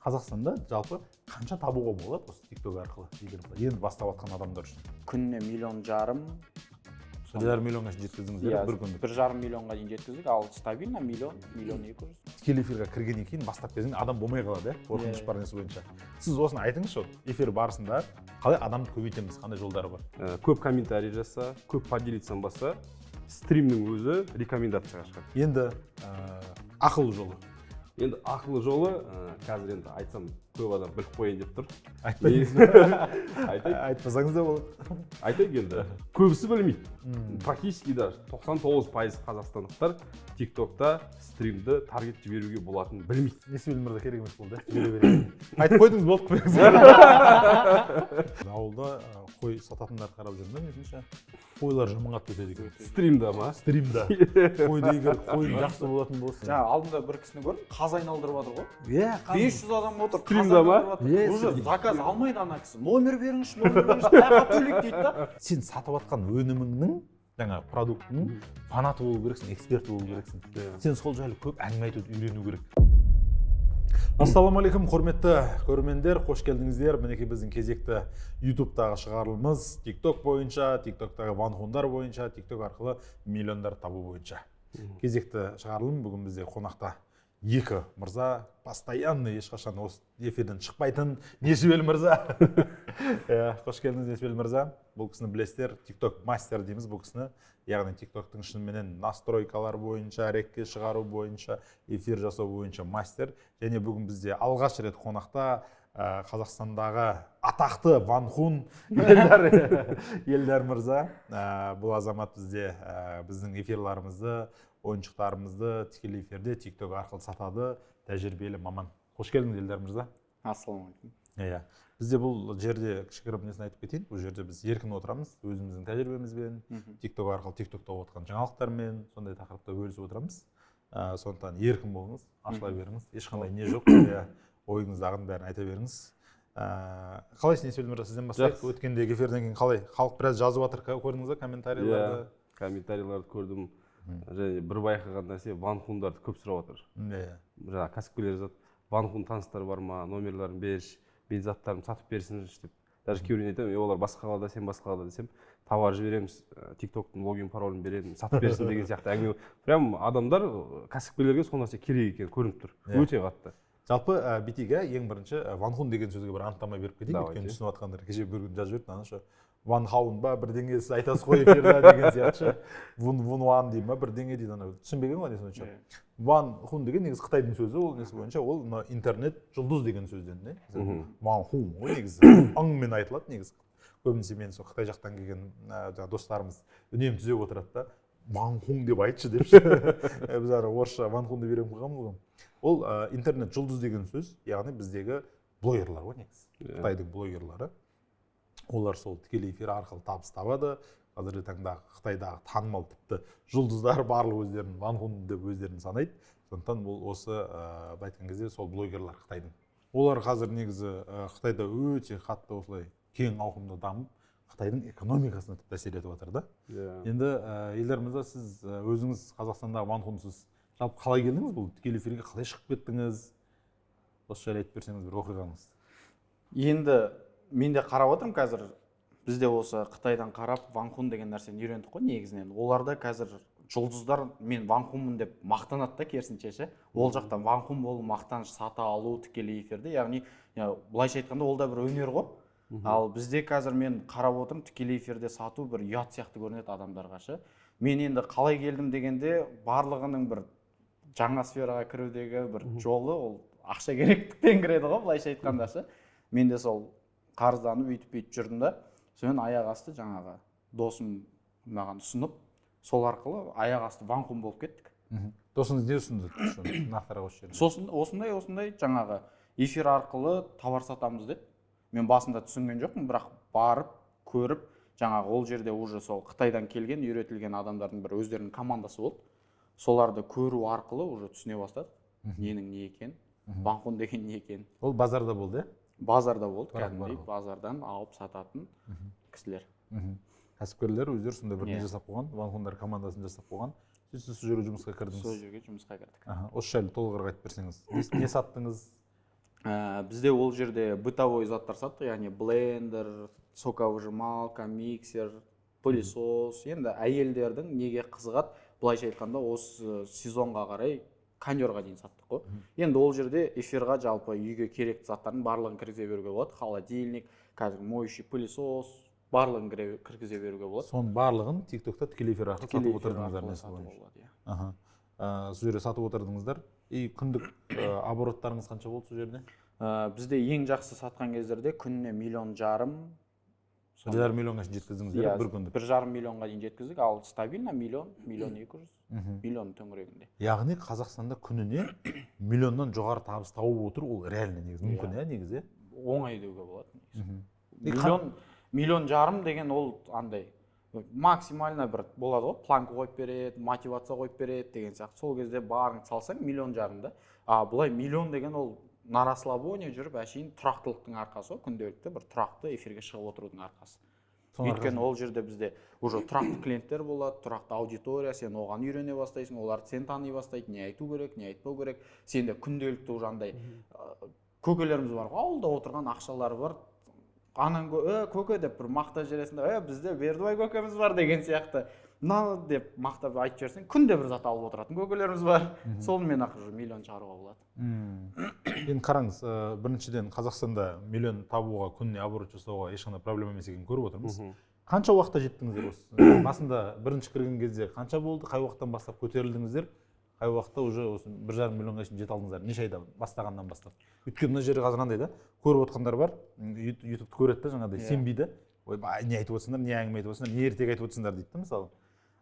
Қазақстанда жалпы қанша табуға болады осы TikTok арқылы енді бастап жатқан адамдар үшін? Күніне 1,5 миллион. 1,5 миллионға жеткіздіңіздер бір күнде. 1,5 миллионға дейін жеткіздік, ал стабильно миллион 200. Тікелей эфирге кіргеннен кейін бастап кезінде адам болмай қалады, қорқыныш бар несі бойынша. Сіз осыны айтыңызшы, эфир барысында қалай адамды көбейтеміз, қандай жолдары бар? Көп комментарий жаса, көп поделиться баса, стримнің өзі рекомендацияға шығады. Енді ақылы жолы. Енді ақылы жолы, қазір енді айтсам көп адам біліп қойын деп тұр. Айтпасаңыз да болады. Айтайық енді. Көбісі білмейді. Практически даже 99% қазақстандықтар TikTokта стримді таргет жіберуге болатынын білмейді. Несібел мырза керек емес болды, жібере берейін. Айтып қойдыңыз, болды қойыңыз. Ауылда қой сататындарды қарап жүрмін, меніңше қойлар жаманғат өтеді екен. Стримда ма? Стримда. Қойды егер қойын жақсы болатын болсын. Жаңа алдында бір кісіні көрдім, қаз айналдырып жатыр ғой. Иә, 500 адам отыр. Стримда ма? Уже заказ алмайды ана кісі. Номер беріңізші, қайға төлейік дейді да. Сен сатып жатқан өніміңнің, жаңа продуктының фанаты болу керексің, эксперті болу керексің. Сен сол жайлы көп әңгіме айтуды үйрену керек. Ассалаумағалейкум, құрметті көрермендер, қош келдіңіздер. Мінекей біздің кезекті YouTube-тағы шығарылымыз TikTok бойынша, TikTok-тағы ванхундар бойынша, TikTok арқылы миллиондар табу бойынша. Кезекті шығарылым бүгін бізде қонақта екі мырза, постоянно ешқашан осы эфирден шықпайтын Несібел мырза. Қош келдіңіз, Несібел мырза. Бұл кісіні білесіздер, TikTok мастер дейміз бұл кісіні. Яғни TikTok-тың шынымен настройкалар бойынша, рекке шығару бойынша, эфир жасау бойынша мастер. Және бүгін бізде алғаш рет қонақта Қазақстандағы атақты ванхун Елдар мырза. Бұл азамат бізде біздің эфирларымызды, ойыншықтарымызды тікелей эфирде TikTok арқылы сатады, тәжірибелі маман. Қош келдіңіз, Елдар мырза. Ассалаумағалейкум. Бізде бұл жерде кішігірім несін айтып кетейін. Бұл жерде біз еркін отырамыз, өзіміздің тәжірибемізбен, TikTok арқылы TikTokта отқан жаңалықтармен, сондай тақырыпта бөлісіп отырамыз. Сондықтан еркін болыңыз, ашыла беріңіз. Ешқандай не жоқ, ойыңыздағын бәрін айта беріңіз. Қалайсыз, Несібел мырза, сізден бастайық. Өткендегі эфирден кейін қалай? Халық біраз жазып жатыр, көрдіңіз бе комментарийларды? Комментарийларды көрдім. Және бір байқаған нәрсе, ванхундарды көп сұрап жатыр. Жаңа кәсіпкерлер жазады, ванхун таныстар бар ма, номерларын берші, мен заттарымды сатып берсінші деп. Даже кейбіреулер айтады, олар басқа қалада, сен басқа қалада десем, товар жібереміз, TikTok-тың логин паролін беремін, сатып берсін деген сияқты әңгіме. Прям адамдар кәсіпкерлерге сол нәрсе керек екен көрініп тұр. Өте қатты. Жалпы битиге ең бірінші ванхун деген сөзге бір анықтама беріп кетейін. Өйткені түсініп жатқандар кеше бір күн жазып жіберді, ана ванхаун ба бірдеңе сіз айтасыз ғой эфирде деген сияқты. Ван деймін ба бірдеңе дейді, ана түсінбеген ғой несі бойынша. Ванхун деген негізі Қытайдың сөзі, ол несі бойынша ол интернет жұлдыз деген сөзден не? Ванхун ғой негізі. Аңмен айтылады негізі. Көбінесе мен сол Қытай жақтан келген достарымыз үнемі түзеп отырады да. Ванхун деп айтшы депші. Біз ары орысша ванхунды берем қойғанбыз ғой. Ол интернет жұлдыз деген сөз, яғни біздегі блогерлар ғой негізі. Қытайдың блогерлары. Олар сол тікелей эфир арқылы табыс табады. Қазіргі таңда Қытайдағы танымал тіпті жұлдыздар барлық өздерін ванхун деп өздерін санайды. Сондықтан бұл осы айтқан кезде сол блогерлар Қытайдың. Олар қазір негізі Қытайда өте қатты осылай кең ауқымда дамып, Қытайдың экономикасына тіпті әсер етіп жатыр да. Енді Елдар мырза, сіз өзіңіз Қазақстандағы ванхунсыз. Жалпы қалай келдіңіз, бұл тікелей эфирге қалай шығып кеттіңіз? Осы жайлы айтып берсеңіз бір оқиғаңыз. Енді мен де қарап отырмын қазір. Бізде осы Қытайдан қарап ванхун деген нәрсені үйрендік қой негізінен. Оларда қазір жұлдыздар мен ванхунмын деп мақтанады да, керісінше. Ол жақтан ванхун болу, мақтаныш сата алу тікелей эфирде. Яғни былайша айтқанда ол да бір өнер ғой. Ал бізде қазір мен қарап отырмын, тікелей эфирде сату бір ұят сияқты көрінеді адамдарға ше. Мен енді қалай келдім дегенде барлығының бір жаңа сфераға кірудегі бір жолы ол ақша керектіктен кіреді ғой, былайша айтқанда ше. Мен де сол қарызданып өйтіп жүрдім да. Сонымен аяқ асты жаңағы досым маған ұсынып, сол арқылы аяқ асты ванхун болып кеттік. Досыңыз не ұсынды? Нақтырақ осы жерде. Сосын осындай жаңағы эфир арқылы товар сатамыз деді. Мен басында түсінген жоқпын, бірақ барып, көріп, жаңағы ол жерде уже сол Қытайдан келген, үйретілген адамдардың бір өздерінің командасы болды. Соларды көру арқылы уже түсіне бастады. Ненің не екен, ванхун деген не екен. Ол базарда болды, е? Базарда болды, кәдімгідей базардан алып сататын кісілер. Кәсіпкерлер өздері сондай бір не жасап қойған, ванхундар командасын жасап қойған. Сіз сол жерге жұмысқа кірдіңіз. Сол жерге жұмысқа кірдік. Осы жайлы толығырақ айтып берсеңіз. Не саттыңыз? Бізде ол жерде бытовой заттар саттық, яғни блендер, соковыжималка, миксер, пылесос. Енді әйелдердің неге қызығады, былайша айтқанда осы сезонға қарай кондерға дейін саттық қой. Енді ол жерде эфирға жалпы үйге керекті заттардың барлығын кіргізе беруге болады. Холодильник, қазір моющий пылесос, барлығын кіргізе беруге болады. Соның барлығын TikTokта тікелей эфир арқылы сатып отырдыңыздар несі бойынша. Сол жерде сатып отырдыңыздар. И күндік обороттарыңыз қанша болды сол жерде? Бізде ең жақсы сатқан кездерде күніне 1,5 миллион. 1,5 миллионға шейін жеткіздіңіздер бір күндік. 1,5 миллионға дейін жеткіздік, ал стабильно миллион, 1,200,000, миллион төңірегінде. Яғни Қазақстанда күніне миллионнан жоғары табыс тауып отыр, ол реально негізі мүмкін негізі. Оңай деуге болады. Миллион жарым деген ол андай максимально бір болады ғой, планка қойып береді, мотивация қойып береді деген сияқты. Сол кезде барың салсаң 1,5 миллион. Бұлай миллион деген ол на расслабоне жүріп әшейін тұрақтылықтың арқасы, күнделікті бір тұрақты эфирге шығып отырудың арқасы. Өйткені ол жерде бізде уже тұрақты клиенттер болады, тұрақты аудитория, сен оған үйрене бастайсың, олар сен тани бастайды, не айту керек, не айтпау керек. Сенде күнделікті уже андай көкелеріміз бар, ауылда отырған ақшалары бар. Анан көке деп бір мақтап жүресің, бізде Бердібай көкеміз бар деген сияқты. Мынау деп мақтап айтып жүрсең, күнде бір зат алып отыратын көкелеріміз бар. Сонымен ақ миллион шығаруға болады. Енді қараңыз, біріншіден Қазақстанда миллион табуға, күніне оборот жасауға ешқандай проблема емес екенін көріп отырмыз. Қанша уақытта жеттіңіздер осы? Басында бірінші кірген кезде қанша болды? Қай уақыттан бастап көтерілдіңіздер? Қай уақытта уже осы 1,5 миллионға шейін жете алдыңыздар? Неше айда бастағаннан бастап? Өйткені мына жерде қазір қандай да көріп отқандар бар, ютубты көреді да жаңағыдай сенбейді. Ойбай, не айтып отырсыңдар, не әңгіме айтып отырсыңдар, не ертегі айтып отырсыңдар дейді мысалы.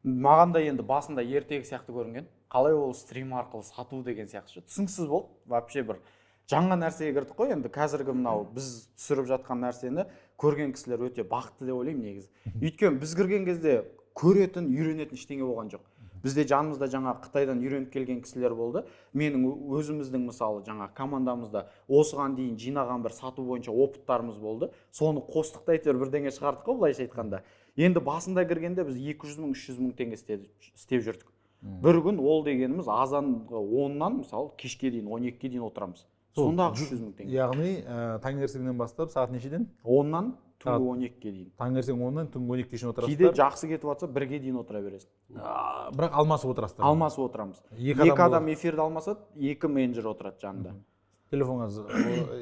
Маған да енді басында ертегі сияқты көрінген. Қалай ол стрим арқылы сату деген сияқты түсініксіз болды. Вообще бір жаңа нәрсеге кірдік қой. Енді қазіргі мынау біз түсіріп жатқан нәрсені көрген кісілер өте бақытты деп ойлаймын негізі. Өйткені біз кірген кезде көретін, үйренетін ештеңе болған жоқ. Бізде жанымызда жаңа Қытайдан үйреніп келген кісілер болды. Менің өзіміздің мысалы жаңа командамызда осыған дейін жинаған бір сату бойынша опыттарымыз болды. Соны қостық та әйтеуір бірдеңе шығардық қой былайша айтқанда. Енді басында кіргенде біз 200,000, 300,000 теңге істеп жүрдік. Бір күн ол дегеніміз азанғы 10-нан мысалы кешке дейін 12-ге дейін отырамыз. Сондағы 300,000 теңге. Яғни таңертеңнен бастап сағат нешеден? 10-нан түнгі 12-ге дейін. Таңертең 10-нан түнгі 12-ге дейін отырасыздар. Кейде жақсы кетіп жатса 1-ге дейін отыра бересің. Бірақ алмасып отырасыздар. Алмасып отырамыз. Екі адам эфирді алмасады, 2 менеджер отырады жанында. Телефонға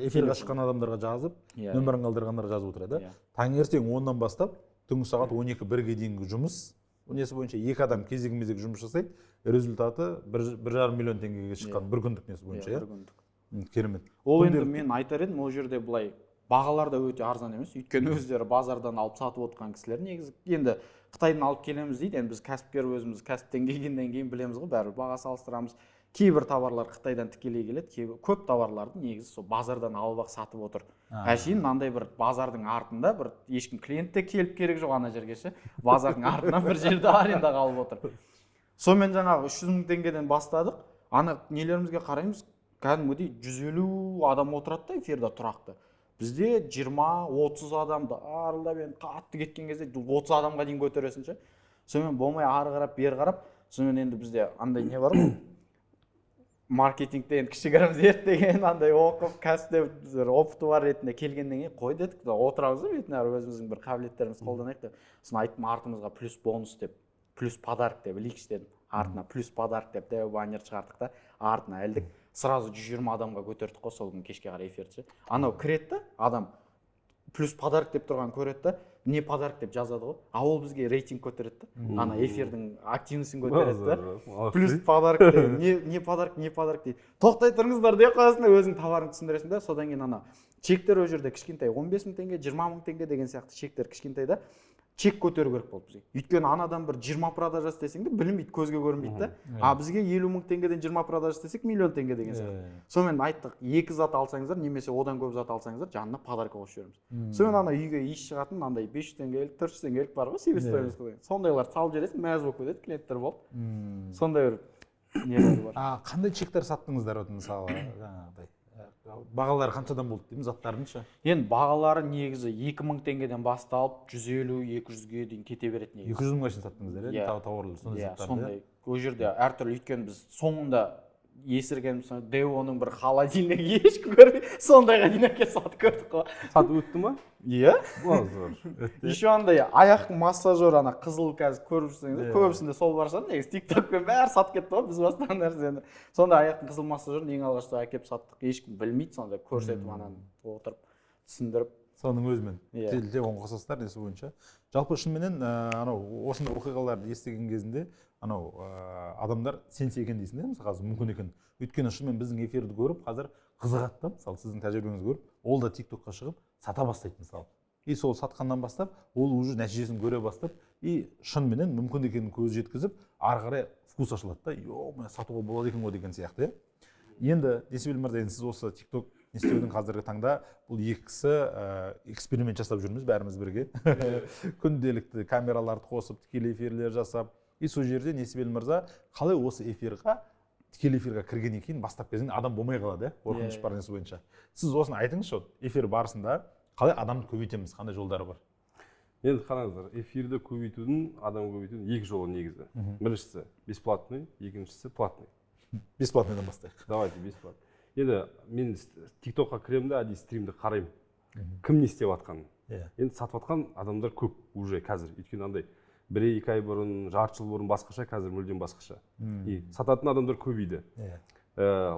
эфирге шыққан адамдарға жазып, нөмірін қалдырғандарға жазып отырады. Таңертең 10-нан бастап түнгі сағат 12-1-ге дейінгі жұмыс несі бойынша 2 адам кезек-кезек жұмыс жасайды. Результаты 1,5 миллион теңгеге шыққан бір күндік несі бойынша. Керемет. Ол енді мен айтар едім, ол жерде былай бағалар да өте арзан емес. Өйткені өздері базардан алып сатып отқан кісілер негізі енді Қытайдан алып келеміз дейді. Енді біз кәсіпкер өзіміз кәсіптен келгеннен кейін білеміз ғой, бәрібір баға салыстырамыз. Кейбір товарлар Қытайдан тікелей келеді, көп товарларды негізі сол базардан алып сатып отыр. Әшейін мынандай бір базардың артында бір ешкім клиент те келіп керек жоқ ана жерге ше. Базардың артынан бір жерде арендаға алып отыр. Сонымен жаңағы 300,000 теңгеден бастадық. Ана нелерімізге қараймыз, кәдімгідей 150 адам отырады да эфирде тұрақты. Бізде 20-30 адамды арылдап енді қатты кеткен кезде 30 адамға дейін көтересің ше. Сонымен болмай ары қарап, бері қарап, сонымен енді бізде андай не бар ғой. Маркетингте енді кішігірім зерттеген андай оқып, кәсіпте опыты бар ретінде келгеннен кейін қой дедік, отырамыз да бетіне өзіміздің бір қабілеттерімізді қолданайық деп. Сосын айттым артымызға плюс бонус деп, плюс подарок деп ілейікші дедім. Артына плюс подарок деп баннер шығардық та, артына ілдік. Сразу 120 адамға көтердік қой сол күн кешке қарай эфирді. Анау кіреді да, адам плюс подарок деп тұрған көреді да, не подарок деп жазады ғой. А ол бізге рейтинг көтереді да. Ана эфирдің активнысын көтереді да. Плюс подарок деп, не подарок дейді. Тоқтай тұрыңыздар деп қоясың да, өзің товарыңды түсіндіресің да. Содан кейін ана чектер ол жерде кішкентай 15,000 теңге, 20,000 теңге деген сияқты чектер кішкентай да. Чек көтеру керек болды бізге. Өйткені анадан бір 20 продажа істесең де білінбейді, көзге көрінбейді да. А бізге 50,000 теңгеден 20 продажа істесек миллион теңге деген сияқты. Сонымен айттық, 2 зат алсаңыздар, немесе одан көп зат алсаңыздар, жанына подарка қосып жібереміз. Сонымен ана үйге иіс шығатын андай 500 теңгелік, 400 теңгелік бар ғой, себестоимость қойған. Сондайлар салып жібересің, мәз болып кетеді, клиенттер болып. Сондай бір нелер бар. Қандай чектер саттыңыздар мысалы жаңағыдай? Бағалары қаншадан болды деймін заттардың ше? Енді бағалары негізі 2,000 теңгеден басталып 150-200-ге дейін кете береді негізі. 200,000-ға шейін саттыңыздар, тауарлар сондай заттарды. Сондай. Ол жерде әртүрлі, өйткені біз соңында есірген Деоның бір холодильнигі ешкім көрмей сондайға дейін әкеліп сатып көрдік қой. Сатып өтті ма? Иә. Өтті. Еще андай аяқ массажер ана қызыл қазір көріп жүрсеңіз көбісінде сол бар шығар негізі тиктокпен бәрі сатып кетті ғой біз бастаған нәрсені. Сонда аяқтың қызыл массажерін ең алғашта әкеліп саттық. Ешкім білмейді сонда көрсетіп ананы отырып түсіндіріп. Соның өзімен телде оң қосастар несі бойынша. Жалпы шынымен анау осындай оқиғаларды естіген кезінде анау адамдар сенсе екен дейсің, мысалы қазір мүмкін екен. Өйткені шынымен біздің эфирді көріп, қазір қызығады да, мысалы сіздің тәжірибеңізді көріп, ол да тиктокқа шығып сата бастайды мысалы. И сол сатқаннан бастап, ол уже нәтижесін көре бастап, и шынымен мүмкін екенін көз жеткізіп, ары қарай вкус ашылады да, міне сатуға болады екен ғой деген сияқты. Енді Десибел мырза, сіз осы тикток не істеудің қазіргі таңда бұл екі кісі эксперимент жасап жүрміз бәріміз бірге. Күнделікті камераларды қосып, тікелей эфирлер жасап, и сол жерде Несібел мырза қалай осы эфирға, тікелей эфирға кіргеннен кейін бастап кезінде адам болмай қалады, қорқыныш бар несі бойынша. Сіз осыны айтыңызшы, эфир барысында қалай адамды көбейтеміз, қандай жолдары бар? Енді қараңыздар, эфирді көбейтудің, адам көбейтудің екі жолы негізі. Біріншісі бесплатный, екіншісі платный. Бесплатныйдан бастайық. Давайте бесплатный. Енді мен тиктокқа кіремін да, стримді қараймын. Кім не істеп жатқанын. Енді сатып жатқан адамдар көп уже қазір. Өйткені андай 1-2 ай бұрын, жарты жыл бұрын басқаша, қазір мүлдем басқаша. И сататын адамдар көбейді.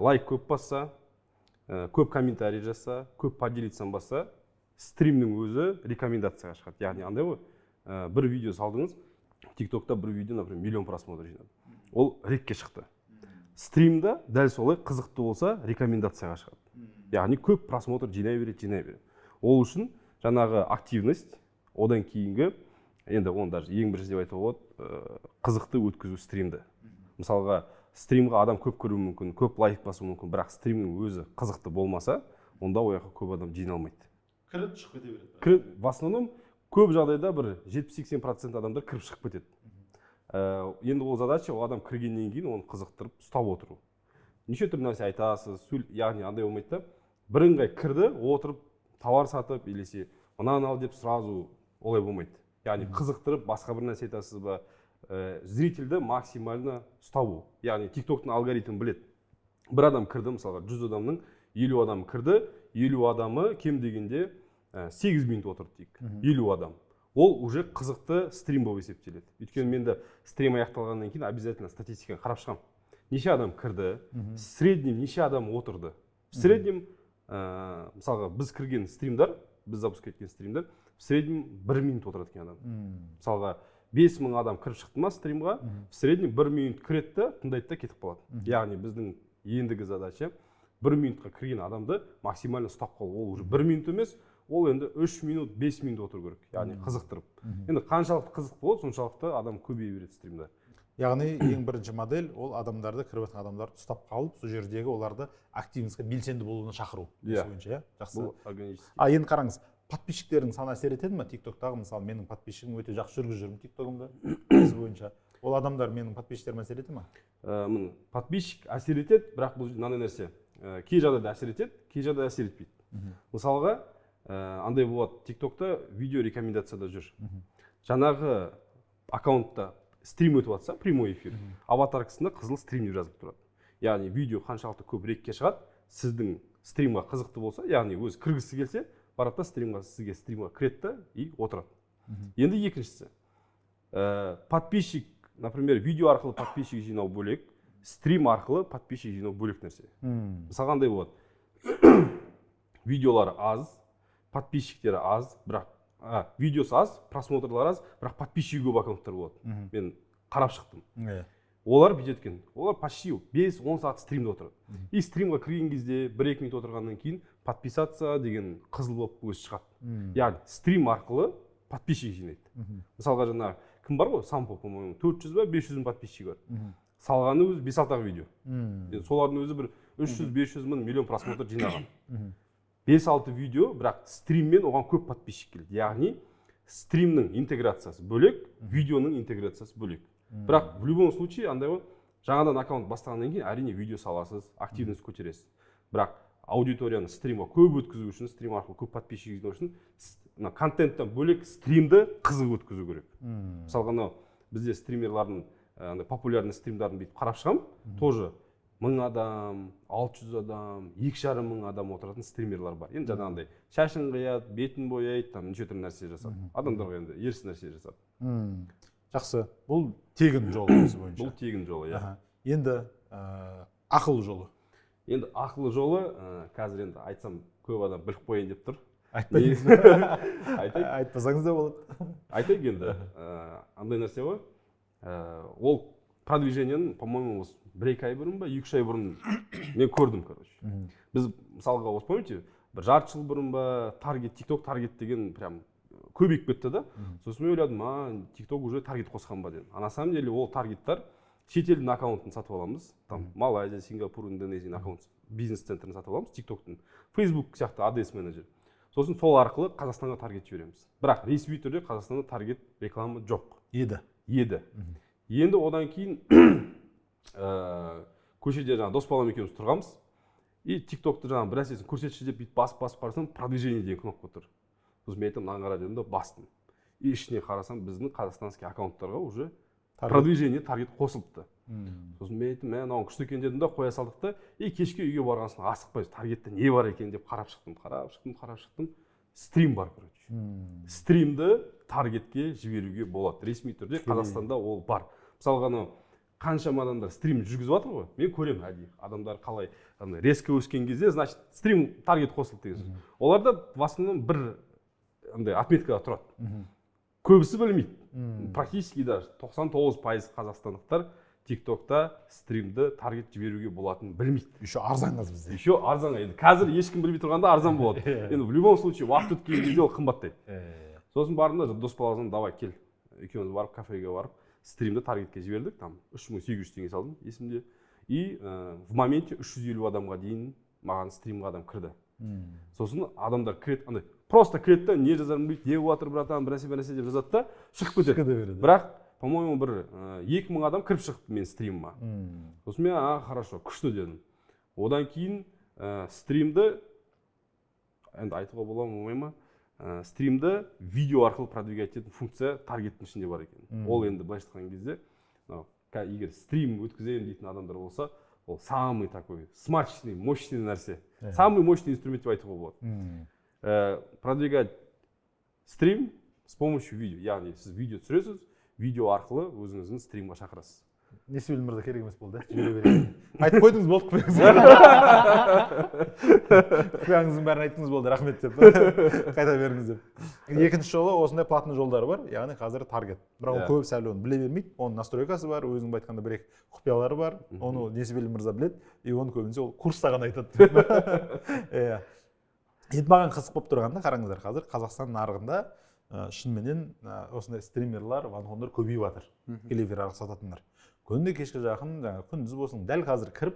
Лайк көп басса, көп комментарий жазса, көп поделитсаң басса, стримнің өзі рекомендацияға шығады. Яғни андай ғой, бір видео салдыңыз, тиктокта бір видео, например, миллион просмотр жинады. Ол рекке шықты. Стримда дәл солай қызықты болса рекомендацияға шығады. Яғни көп просмотр жинай береді. Ол үшін жаңағы активность, одан кейінгі, енді оны даже ең бірінші деп айтуға болады, қызықты өткізу стримді. Мысалға, стримға адам көп көруі мүмкін, көп лайк басуы мүмкін, бірақ стримнің өзі қызықты болмаса, онда ояққа көп адам жиналмайды. Кіріп шығып кете береді. В основном көп жағдайда бір 70-80% адамдар кіріп шығып кетеді. Енді ол задача, ол адам кіргеннен кейін оны қызықтырып ұстап отыру. Неше түрлі нәрсе айтасыз, яғни андай болмайды да, бірыңғай кірді, отырып товар сатып, елесе мынаны ал деп сразу олай болмайды. Яғни қызықтырып басқа бір нәрсе айтасыз ба, зрительді максимально ұстау. Яғни тиктоктың алгоритмі біледі. Бір адам кірді, мысалға 100 адамның 50 адам кірді, 50 адамы кем дегенде 8 минут отырды дейік, 50 адам. Ол уже қызықты стрим болып есептеледі. Өйткені менде стрим аяқталғаннан кейін обязательно статистиканы қарап шығамын. Неше адам кірді, в среднем неше адам отырды. В среднем, мысалға біз кірген стримдар, біз запуск еткен стримдар, в среднем 1 минут отырады екен адам. Мысалға 5000 адам кіріп шықты ма стримға, в среднем 1 минут кіретті, тыңдайды да кетіп қалады. Яғни біздің ендігі задача 1 минутқа кірген адамды максимально ұстап қалу. Ол уже 1 минут емес, ол енді 3 минут, 5 минут отыру керек. Яғни қызықтырып. Енді қаншалықты қызық болады, соншалықты адам көбейе береді стримда. Яғни ең бірінші модель ол адамдарды, кіріп жатқан адамдарды ұстап қалып, сол жердегі оларды активностьқа белсенді болуына шақыру. Жақсы. Енді қараңыз, подписчиктердің саны әсер етеді ме? тиктоктағы мысалы менің подписчигім өте жақсы жүргізіп жүрмін тиктогымда. Сіз бойынша. Ол адамдар менің подписчиктеріме әсер етеді ме? Подписчик әсер етеді, бірақ бұл мынандай нәрсе. Кей жағдайда әсер етеді, кей жағдайда әсер етпейді. Мысалға, андай болады, тиктокта видео рекомендацияда жүр. Жаңағы аккаунтта стрим өтіп жатса, прямой эфир, аватаркасында қызыл стрим деп жазып тұрады. Яғни видео қаншалықты көп рекке шығады, сіздің стримға қызықты болса, яғни өзі кіргісі келсе, баратта сізге стримға кіретті и отырады. Енді екіншісі, подписчик, например, видео арқылы подписчик жинау бөлек, стрим арқылы подписчик жинау бөлек нәрсе. Мысалы қандай болады? Видеолары аз, подписчиктері аз, бірақ видеосы аз, просмотрлар аз, бірақ подписчигі көп аккаунттар болады. Мен қарап шықтым. Олар бүйтеді екен, олар почти 5-10 сағат стримде отырады. И стримға кірген кезде 1-2 минут отырғаннан кейін подписаться деген қызыл болып өзі шығады. Яғни стрим арқылы подписчик жинайды. Мысалға жаңа кім бар ғой? Сампо, по-моему, 400 ба 500 подписчигі бар. Салғаны өзі 5-6 видео. Солардың өзі бір 300-500 мың миллион просмотр жинаған. 5-6 видео, бірақ стриммен оған көп подписчик келеді. Яғни стримнің интеграциясы бөлек, видеоның интеграциясы бөлек. Бірақ в любом случае андай ғой, жаңадан аккаунт бастағаннан кейін әрине видео саласыз, активность көтересіз. Бірақ аудиторияны стримға көп өткізу үшін, стрим арқылы көп подписчик жинау үшін контенттен бөлек стримді қызық өткізу керек. Мысалға бізде стримерлардың популярный стримдарын бүйтіп қарап шығамын, тоже 1000 адам, 600 адам, 2,5 мың адам отыратын стримерлар бар. Енді жаңағындай шашын қияды, бетін бояйды, там неше түрлі нәрсе жасап. Адамдарға енді ерсі нәрсе жасап. Жақсы. Бұл тегін жолы өзі бойынша. Бұл тегін жолы, иә. Енді ақылы жолы. Енді ақылы жолы, қазір енді айтсам көп адам біліп қояйын деп тұр. Айтпайсыз. Айтпасаңыз да болады. Айтайық енді. Андай нәрсе ғой. Ол продвижениені, по-моему, 1-2 ай бұрын ба, 2-3 ай бұрын мен көрдім, короче. Біз мысалға, осы помните, бір жарты жыл бұрын ба, таргет, TikTok таргет деген прям көбейіп кетті да. Сосын мен ойладым, TikTok уже таргет қосқан ба дедім. А на самом деле ол таргеттар шетелдің аккаунтын сатып аламыз. Там Малайзия, Сингапур, Индонезия аккаунт, бизнес-центрін сатып аламыз, TikToктың. Facebook сияқты ADS менеджер. Сосын сол арқылы Қазақстанға таргет жібереміз. Бірақ ресми түрде Қазақстанда таргет реклама жоқ. Еді. Енді одан кейін көшеде жаңа дос балам екеуміз тұрғанбыз. И TikTokты жаңа бір нәрсесін көрсетші деп бүйтіп басып қарасам, продвижение деген кнопка тұр. Сосын мен айтам, мынаны қара дедім да бастым. И ішіне қарасам, біздің қазақстанский аккаунттарға уже продвижение таргет қосылыпты. Сосын мен айтам, мынауың күшті екен дедім да, қоя салдық та, и кешке үйге барған соң асықпай таргетте не бар екен деп қарап шықтым. Стрим бар, короче. Стримді таргетке жіберуге болады. Ресми түрде Қазақстанда ол бар. Мысалға, қаншама адамдар стрим жүргізіп жатыр ғой. Мен көремін әдейі. Адамдар қалай резко өскен кезде, значит, стрим таргет қосылды деген сөз. Оларда в основном бір отметкада тұрады. Көбісі білмейді. Практически даже 99% қазақстандықтар TikTokта стримді таргет жіберуге болатынын білмейді. Еще арзанғыз бізде. Еще арзанға. Енді қазір ешкім білмей тұрғанда арзан болады. Енді в любом случае уақыт өткен кезде ол қымбаттайды. Сосын бардым да дос баласынан давай кел. Екеуміз барып кафеге барып стримді таргетке жібердік. Там 3800 теңге салдым есімде. И в моменте 350 адамға дейін маған стримға адам кірді. Сосын адамдар кіреді, просто кіреді да, не жазарын білмейді, не болып жатыр братан, бір нәрсе деп жазады да, шығып кетеді. Бірақ, по-моему, бір 2000 адам кіріп шығыпты мен стриміма. Сосын мен, хорошо, күшті дедім. Одан кейін стримді, енді айтуға бола ма, стримді видео арқылы продвигать ететін функция таргеттің ішінде бар екен. Ол енді былайша айтқан кезде, егер стрим өткіземін дейтін адамдар болса, ол самый такой смачный, мощный нәрсе. Самый мощный инструмент деп айтуға болады. Продвигать стрим с помощью видео. Яғни сіз видео түсіресіз, видео арқылы өзіңіздің стримға шақырасыз. Несібелі мырза керек емес болды, жібере берейін. Айтып қойдыңыз болды, құпияңыздың бәрін айттыңыз болды, рахмет деп. Қайта беріңіз деп. Екінші жолы осындай платный жолдары бар, яғни қазір таргет. Бірақ ол көбісі әлі оны біле бермейді. Оның настройкасы бар, өзің айтқанда бір-екі құпиялары бар. Оны Несібелі мырза біледі, и оны көбінесе ол курста ғана айтады. Енді маған қызық болып тұрғанда, қараңыздар, қазір Қазақстан нарығында шынымен осындай стримерлар, ванхондар көбейіп жатыр. Келевер арқылы сататындар. Күнде кешке жақын, күндіз болсын, дәл қазір кіріп,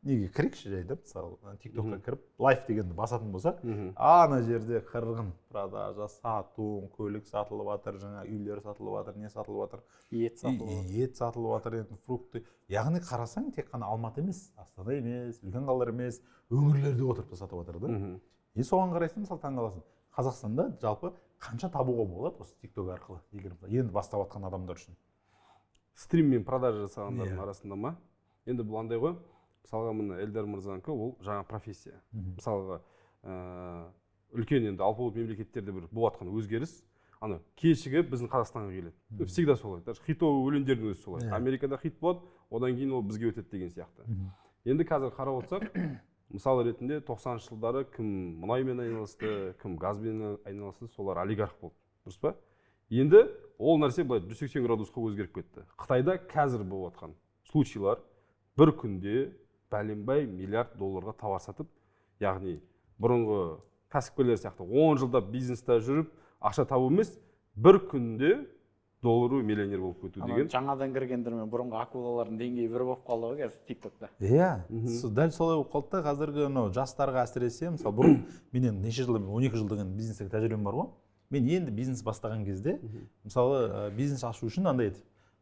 неге кірекші жайды, мысалы, TikTokқа кіріп, лайф дегенді басатын болсақ, ана жерде қырғын продажа, сату, көлік сатылып жатыр, жаңа үйлер сатылып жатыр, не сатылып жатыр, ет сатылып жатыр, фрукты. Яғни қарасаң, тек қана Алматы емес, Астана емес, үлкен қалалар емес, өңірлерде отырып сатып жатыр да. И соған қарайсың, мысалы таңғаласың. Қазақстанда жалпы қанша табуға болады осы TikTok арқылы, енді бастап жатқан адамдар үшін? Стриммен продажа жасағандардың арасында ма? Енді бұл андай ғой, мысалға мына Эльдар мырзанікі ол жаңа профессия. Мысалға үлкен енді алпауыт мемлекеттерде бір болып жатқан өзгеріс, кешігіп біздің Қазақстанға келеді. Всегда солай. Даже хитовый өлеңдердің өзі солай. Америкада хит болады, одан кейін ол бізге өтеді деген сияқты. Енді қазір қарап отырсақ, мысал ретінде 90 жылдары кім мұнаймен айналысты, кім газбен айналысты, солар олигарх болды. Дұрыс па? Енді ол нәрсе былай 180 градусқа өзгеріп кетті. Қытайда қазір болып жатқан случайлар бір күнде бәленбай миллиард долларға тауар сатып, яғни бұрынғы кәсіпкерлер сияқты 10 жылда бизнесте жүріп, ақша табу емес, бір күнде доллары миллионер болып кету деген. Жаңадан кіргендермен бұрынғы акулалардың деңгейі бір болып қалды ғой қазір TikTokта. Иә, дәл солай болып қалды да, қазіргі жастарға әсіресе, мысалы бұрын менен неше жыл, 12 жыл деген бизнестегі тәжірибем бар ғой. Мен енді бизнес бастаған кезде, мысалы бизнес ашу үшін андай еді.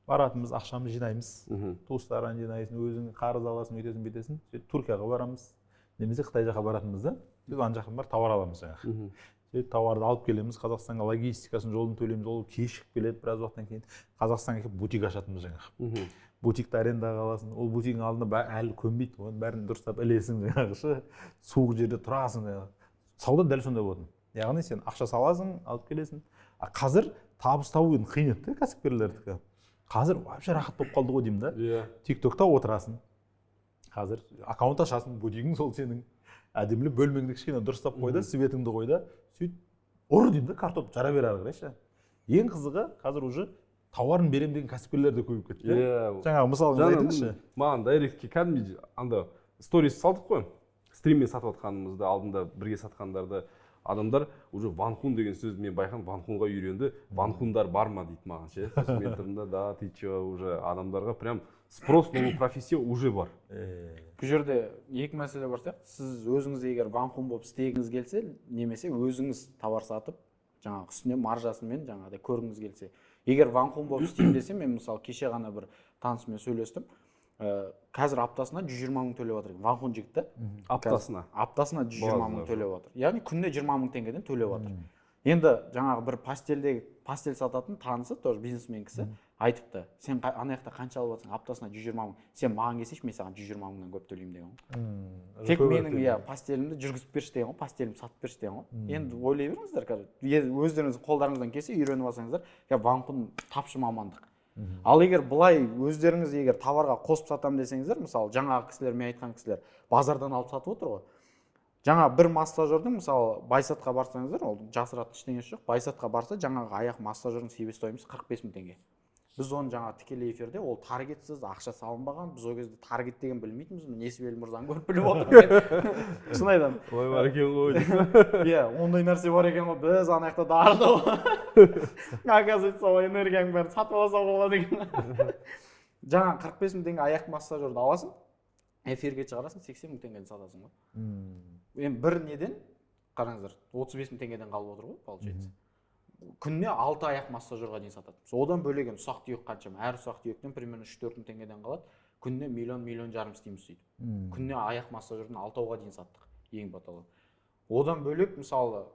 Баратынбыз, ақшамды жинаймыз, туыстардан жинайсың, өзің қарыз аласың, өйтесің, бүйтесің. Түркияға барамыз, немесе Қытай жаққа баратынбыз да. сөйтіп ана жақтан бар товар аламыз жаңағы. Сөйтіп товарды алып келеміз, Қазақстанға логистикасын жолын төлейміз, ол кешігіп келеді, біраз уақыттан кейін Қазақстанға келіп бутик ашатынбыз жаңағы. Бутикті арендаға аласың, ол бутиктің алдында әлі көнбейді, оның бәрін дұрыстап ілесің жаңағы, суық жерде тұрасың жаңағы. Сауда дәл сондай болатын. Яғни сен ақша саласың, алып келесің. Қазір табыс табу енді қиын еді кәсіпкерлердікі. Қазір вообще рахат болып қалды ғой деймін да. TikTokта отырасың. Қазір аккаунт ашасың, бутигің сол сенің. Әдемілі бөлмеңді кішкене дұрыстап қой да, светіңді қой да, сөйтіп ұр деймін да, картоп жара бер ары қарайшы. Ең қызығы қазір уже тауарын берем деген кәсіпкерлер де көбейіп кетті. Жаңағы мысалыңызды айтыңызшы. Маған дайректке кәдімгідей анда сторис салдық қой. Стриммен сатып жатқанымызды, алдында бірге сатқандарды адамдар уже ванхун деген сөзді мен байқадым, ванхунға үйренді. Ванхундар бар ма дейді маған ше. Сосын мен тұрдым да, ты чё, уже адамдарға прям спрос на профессия уже бар. Бұл жерде екі мәселе бар сияқты. Сіз өзіңіз егер ванхун болып істегіңіз келсе, немесе өзіңіз товар сатып, жаңағы үстіне маржасымен жаңағыдай көргіңіз келсе. Егер ванхун болып істеймін десе, мен мысалы кеше ғана бір танысыммен сөйлестім. Қазір аптасына 120 мың төлеп отыр. Ванхун жігіт та. Аптасына 120 мың төлеп отыр. Яғни күнде 20 мың теңгеден төлеп отыр. Енді жаңағы бір пастель сататын танысы, тоже бизнесмен кісі айтыпты. Сен ана жақта қанша алып жатсың? Аптасына 120 мың. Сен маған келсейші, мен саған 120 мыңнан көп төлеймін деген ғой. Тек менің пастелімді жүргізіп берші деген ғой, пастелімді сатып берші деген ғой. Енді ойлай беріңіздер қазір. Өздеріңіздің қолдарыңыздан келсе үйреніп алсаңыздар, ванхун тапшы мамандық. Ал егер былай өздеріңіз егер товарға қосып сатам десеңіздер, мысалы жаңағы кісілер, мен айтқан кісілер базардан алып сатып отыр ғой. Жаңа бір массажердің мысалы Байсатқа барсаңыздар, ол жасыратын ештеңесі жоқ. Байсатқа барса жаңағы аяқ массажердің себестоимости 45 мың теңге. Біз оны жаңа тікелей эфирде ол таргетсіз, ақша салынбаған, біз ол кезде таргет деген білмейтінбіз, Несібелі мырзаны көріп біліп отырмын. Шын айтамын. Ой бар екен ғой. Иә, ондай нәрсе бар екен ғой, біз ана жақта дарыды ғой. Оказывается, ол энергияның бәрін сатып алса болады екен. Жаңа 45 мың теңге аяқ массажерді аласың, эфирге шығарасың, 80 мың теңгеден сатасың ғой. Енді бір неден, қараңыздар, 35 мың теңгеден қалып отыр ғой, получается. Күніне 6 аяқ массажерға дейін сатады. Одан бөлеген ұсақ түйек қаншама, әр ұсақ түйектен примерно 3-4 мың теңгеден қалады. Күніне миллион жарым істейміз сөйтіп. Күніне аяқ массажерден 6-ға дейін саттық, ең баталы. Одан бөлек мысалы,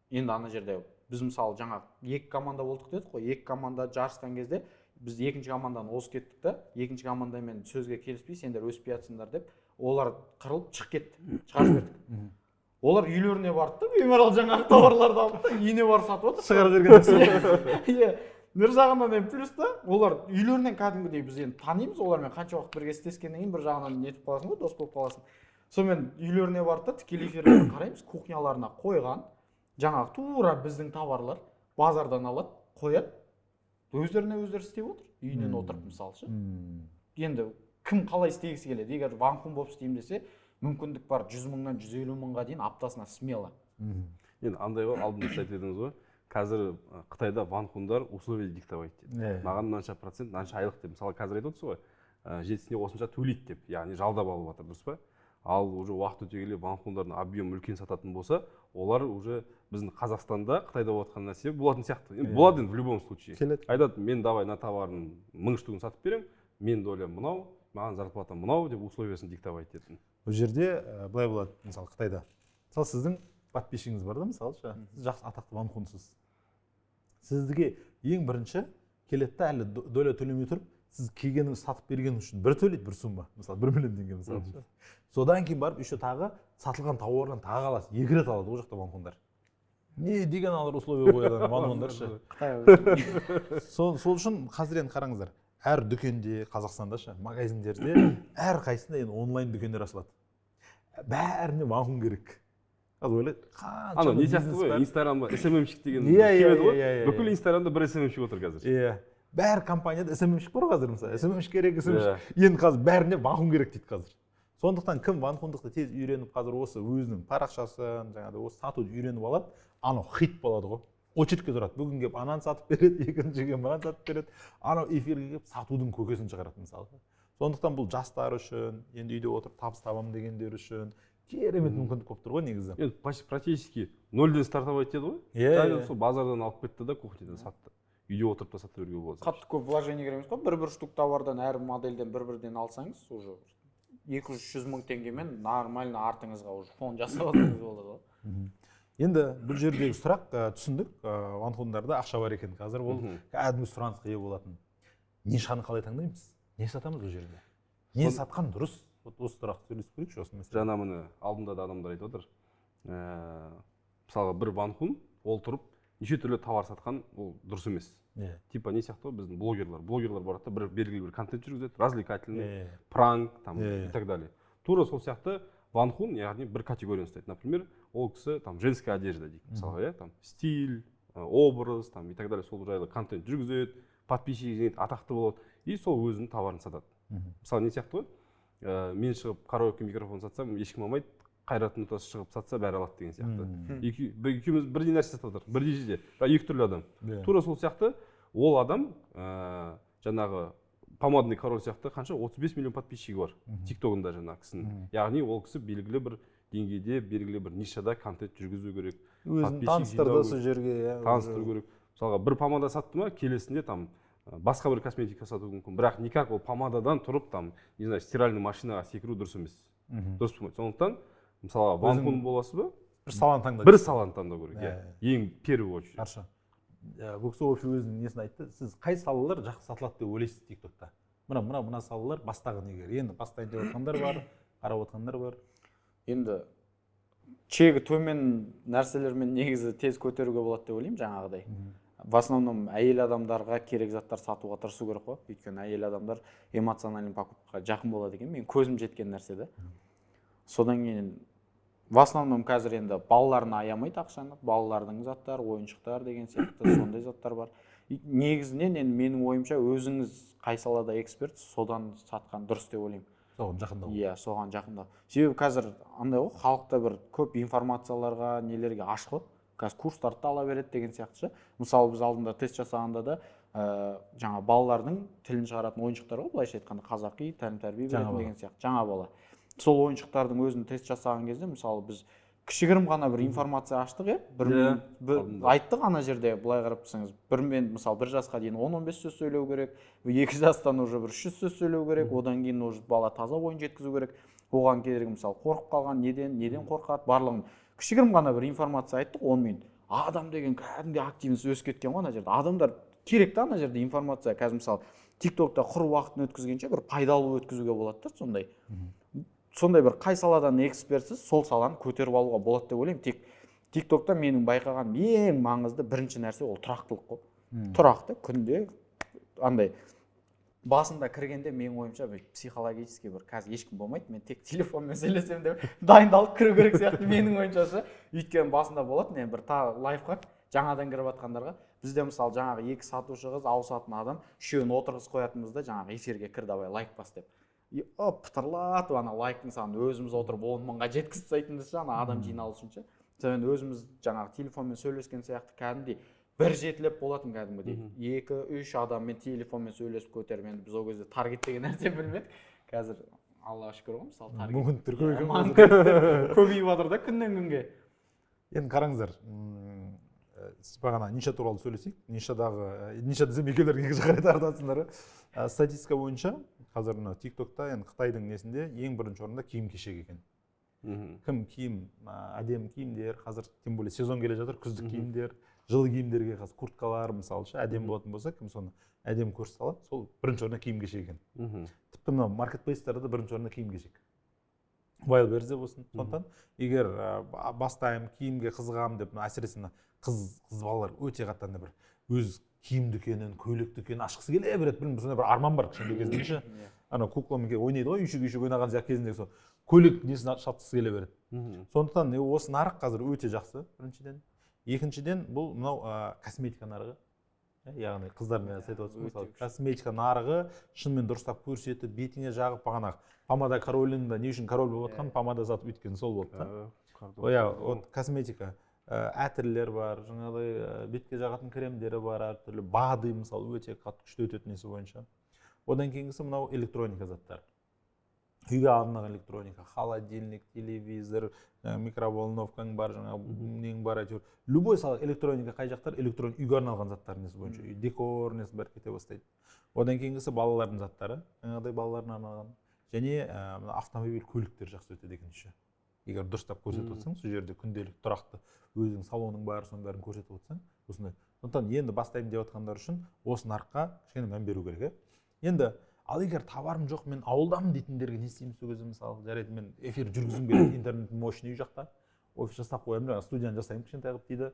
енді ана жерде біз мысалы жаңа екі команда болдық дедік қой, екі команда жарысқан кезде біз екінші командадан озып кеттік та, екінші командамен сөзге келіспей, сендер өспей жатсыңдар деп, олар қырылып шығып кетті, шығарып бердік. Олар үйлеріне барды да, беймарал жаңағы товарларды алды да, үйіне барып сатып отыр. Шығарып жіберген. Иә. Бір жағынан енді плюс та, олар үйлерінен кәдімгідей біз енді танимыз, олармен қанша уақыт бірге істескеннен кейін бір жағынан нетіп қаласың ғой, дос болып қаласың. Сонымен үйлеріне барды да, тікелей эфирде қараймыз, кухняларына қойған, жаңағы тура біздің товарлар базардан алады, қояды, өздеріне өздері істеп отыр, үйінен отырып мысалшы. Енді кім қалай істегісі келеді? Егер ванхун болып істеймін десе, мүмкіндік бар 100 мыңнан 150 мыңға дейін аптасына смело. Енді андай ғой, алдында айтып едіңіз ғой, қазір Қытайда ванхундар условия диктовать дейді. Маған мынанша процент, мынанша айлық деп. Мысалы қазір айтып отырсыз ғой, жетісіне осынша төлейді деп, яғни жалдап алып жатыр, дұрыс па? Ал уже уақыт өте келе ванхундардың объем үлкен сататын болса, олар уже біздің Қазақстанда Қытайда болатын нәрсе болатын сияқты. Болады енді в любом случае. Айтады, мен давай на товарын 1000 штугын сатып берем, мен долям мынау, маған зарплата мынау деп условиясын диктовать ететін. Бұл жерде былай болады, мысалы Қытайда. Мысалы сіздің подписчигіңіз бар да, мысалы, сіз жақсы атақты ванхунсыз. Сізге ең бірінші келеді әлі доля төлемей тұрып, сіз келгеніңіз сатып бергеніңіз үшін бір төлейді, бір сумма, мысалы 1 миллион теңге мысалы. Содан кейін барып еще тағы сатылған тауардан тағы аласыз, 2 рет алады ол жақта ванхундар. Не деген алар условия қояды ванхундар ше. Сол үшін қазір енді қараңыздар. Әр дүкенде, Қазақстанда ше, магазиндерде әр қайсында енді онлайн дүкендер ашылады. Бәріне ванхун керек. Қазір ойлайды, қанша не сияқты ғой, Инстаграмда SMM-шік деген кемеді ғой. Бүкіл Инстаграмда бір SMM-шік отыр қазір. Иә. Бәр компанияда SMM-шік бар қазір мысалы. SMM-шік керек, SMM-шік. Енді қазір бәріне ванхун керек дейді қазір. Сондықтан кім ванхундықты тез үйреніп қазір осы өзінің парақшасын, жаңағыдай осы сатуды үйреніп алады, анау хит болады ғой. Очередке тұрады. Бүгін келіп ананы сатып береді, екіншіге мынаны сатып береді. Анау эфирге келіп сатудың көкесін шығарады мысалы. Сондықтан бұл жастар үшін, енді үйде отырып табыс табамын дегендер үшін керемет мүмкіндік болып тұр ғой негізі. Енді практически 0-ден стартовать етеді ғой. Иә. Сол базардан алып кетті да кухнядан сатты. Үйде отырып та сата беруге болады. Қатты көп вложение керек емес қой. Бір штук товардан әр модельден бір-бірден алсаңыз, уже 200-300 мың теңгемен нормально артыңызға уже фон жасап алсаңыз болады ғой. Енді бұл жердегі сұрақ түсіндік, ванхундарда ақша бар екен қазір, ол кәдімгі сұранысқа ие болатын. Нишаны қалай таңдаймыз? Не сатамыз бұл жерде? Не сатқан дұрыс? Осы сұрақты сөйлесіп көрейікші осы мәселе. Жаңа міне алдында да адамдар айтып отыр. Мысалға бір ванхун ол тұрып неше түрлі товар сатқан, ол дұрыс емес. Типа не сияқты ғой, біздің блогерлар барады да, бір белгілі бір контент жүргізеді, развлекательный, пранк там и так далее. Тура сол сияқты ванхун, яғни бір категорияны ұстайды. Например, ол кісі там женская одежда дейді, мысалға, там стиль, образ там и так далее, сол жайлы контент жүргізеді, подписчигі атақты болады и сол өзінің товарын сатады. Мысалы не сияқты ғой, мен шығып караоке микрофон сатсам, ешкім алмайды, Қайрат Нұртас шығып сатса бәрі алады деген сияқты. Екеуміз бірдей нәрсе сатып жатыр, бірдей жерде, екі түрлі адам. Тура сол сияқты ол адам жаңағы помадный король сияқты қанша 35 миллион подписчигі бар тиктогында жаңағы кісінің. Яғни ол кісі белгілі бір деңгейде, белгілі бір нишада контент жүргізу керек. Өзін таныстырды сол жерге. Таныстыру керек. Мысалға бір помада сатты ма, келесінде там басқа бір косметика сату мүмкін. Бірақ никак ол помададан тұрып там, не знаю, стиральный машинаға секіру дұрыс емес. Дұрыс болмайды. Сондықтан мысалға ванхун боласыз ба? Бір саланы таңдау керек. Ең первый очередь. Хорошо. Бұл кісі вообще өзінің несін айтты. Сіз қай салалар жақсы сатылады деп ойлайсыз тиктокта? Мына салалар бастаған егер. Енді бастайын деп отқандар бар, қарап отқандар бар. Енді чегі төмен нәрселермен негізі тез көтеруге болады деп ойлаймын жаңағыдай. В основном әйел адамдарға керек заттар сатуға тырысу керек қой. Өйткені әйел адамдар эмоциональный покупкаға жақын болады екен. Мен көзім жеткен нәрсе де. Содан кейін в основном қазір енді балаларына аямайды ақшаны, балалардың заттар, ойыншықтар деген сияқты сондай заттар бар. Негізінен енді менің ойымша өзіңіз қай салада эксперт, содан сатқан дұрыс деп ойлаймын. Соған жақындау. Иә, соған жақындау. Себебі қазір андай ғой, халықта бір көп информацияларға, нелерге аш қой. Қазір курстарды ала береді деген сияқты. Мысалы біз алдында тест жасағанда да жаңа балалардың тілін шығаратын ойыншықтар ғой, былайша айтқанда қазақи тәлім-тәрбие беретін деген сияқты. Жаңа бала. Сол ойыншықтардың өзін тест жасаған кезде мысалы біз кішігірім ғана бір информация аштық, айттық ана жерде, былай қарап тұрсаңыз, бірмен мысалы 1 жасқа дейін 10-15 сөз сөйлеу керек, 2 жастан уже бір 300 сөз сөйлеу керек, одан кейін уже бала таза ойын жеткізу керек. Оған керек мысалы қорқып қалған, неден қорқады, барлығын кішігірім ғана бір информация айттық, онымен адам деген кәдімгі активность өсіп кеткен ғой ана жерде. Адамдар керек та ана жерде информация. Қазір мысалы тиктокта құр уақытын өткізгенше бір пайдалы өткізуге болады да сондай бір қай саладан экспертсіз, сол саланы көтеріп алуға болады деп ойлаймын. Тек тиктокта менің байқағаным ең маңызды бірінші нәрсе ол тұрақтылық қой. Тұрақты күнде андай басында кіргенде менің ойымша психологически бір қазір ешкім болмайды, мен тек телефонмен сөйлесем деп дайындалып кіру керек сияқты менің ойымша. Өйткені басында болады, мен бір лайфхак жаңадан кіріп жатқандарға. Бізде мысалы жаңағы 2 сатушы қыз, ауысатын адам, үшеуін отырғызып қоятынбызда жаңағы эфирге кір, давай лайк бас деп. Пытырлатып ана лайктың санын өзіміз отырып 10 мыңға жеткізіп тастайтынбыз ана адам жиналу үшінші. Сонымен өзіміз жаңағы телефонмен сөйлескен сияқты кәдімгідей бір жетілеп болатын кәдімгідей. 2-3 адаммен телефонмен сөйлесіп көтеріп, енді біз ол кезде таргет деген нәрсе білмедік. Қазір Аллаға шүкір ғой, мысалы таргет. Мүмкіндіктер көбейіп жатыр да күннен күнге. Енді қараңыздар, сіз бағана ниша туралы сөйлесейік. Ниша десем екеулерге екі жаққа тартасыңдар. Статистика бойынша қазір тиктокта енді Қытайдың несінде ең бірінші орында киім-кешек екен. Кім киім, әдемі киімдер, қазір тем более сезон келе жатыр, күздік киімдер, жылы киімдерге қазір курткалар мысалы әдемі болатын болса, кім соны әдемі көрсете алады, сол бірінші орында киім-кешек екен. Тіпті мына маркетплейстарда бірінші орында киім-кешек. Wildberries'де болсын. Сондықтан егер бастаймын киімге қызығамын деп, әсіресе қыз балалар өте қатты бір өз киім дүкенін, көйлек дүкенін ашқысы келе береді. Білмеймін, сондай бір арман бар кішкентай кезінде. Ана кукламен ойнайды ғой, үйшік ойнаған сияқты кезінде сол көйлек несін шатқысы келе береді. Сондықтан осы нарық қазір өте жақсы, біріншіден. Екіншіден, бұл мынау косметика нарығы. Яғни қыздармен айтып отырсыз, мысалы косметика нарығы шынымен дұрыстап көрсетіп, бетіңе жағып, бағана помада королінде не үшін король болып жатқан, помада сатып өйткені сол болды да. Косметика әтірлер бар, жаңағыдай бетке жағатын кремдері бар, әртүрлі БАДы мысалы өте қатты күшті өтетін несі бойынша. Одан кейінгісі мынау электроника заттар. Үйге арналған электроника, холодильник, телевизор, микроволновкаң бар, нең бар, әйтеуір. Любой сала электроника қай жақтар, үйге арналған заттар несі бойынша, декор несі бәрі кете бастайды. Одан кейінгісі балалардың заттары, жаңағыдай балалардың арналған. және автомобиль көліктер жақсы өтеді екен еще. Егер дұрыстап көрсетіп отырсаң, сол жерде күнделік тұрақты өзің салонның бары соның бәрін көрсетіп отырсаң, осындай. Сондықтан енді бастаймын деп жатқандар үшін осы нарыққа кішкене мән беру керек. Енді ал егер товарым жоқ, мен ауылдамын дейтіндерге не істейміз сол кезде? Мысалы, жарайды, мен эфир жүргізгім келеді, интернет мощный үй жақта, офис жасап қоямын, жаңағы студияны жасаймын кішкентай қылып дейді.